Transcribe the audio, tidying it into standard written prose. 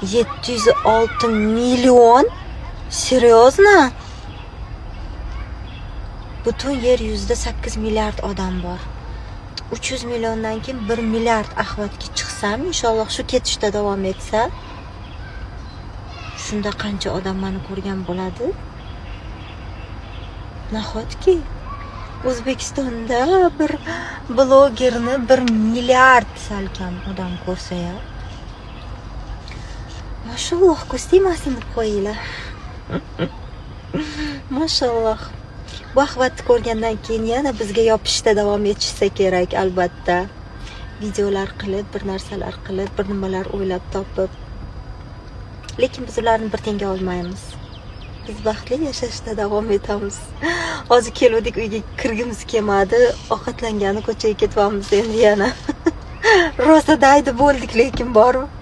706 million. Серьезно? Butun yer yuzida 8 milliard odam bor. 300 milliondan keyin 1 milliard ahvatga chiqsam, inshaalloh shu ketishda davom etsa, shunda qancha odam meni ko'rgan bo'ladi? Nahotki O'zbekistonda bir blogerni 1 milliard salkam odam ko'rsa-ya. Mashalloh, ko'stimasini deb qo'yinglar. Mashalloh. Bu ahvatni ko'rgandan keyin yana bizga yopishda davom etishsa kerak, albatta. Videolar qilib, bir narsalar qilib, bir nimalar o'ylab topib. Lekin biz ularni bir tenga olmaymiz. Biz baxtli yashashda davom etamiz. Hozir keldik, uyga kirgimiz kelmadi. Ovqatlangani ko'chaga ketyapmiz endi yana. Rosa daydi bo'ldik, lekin borib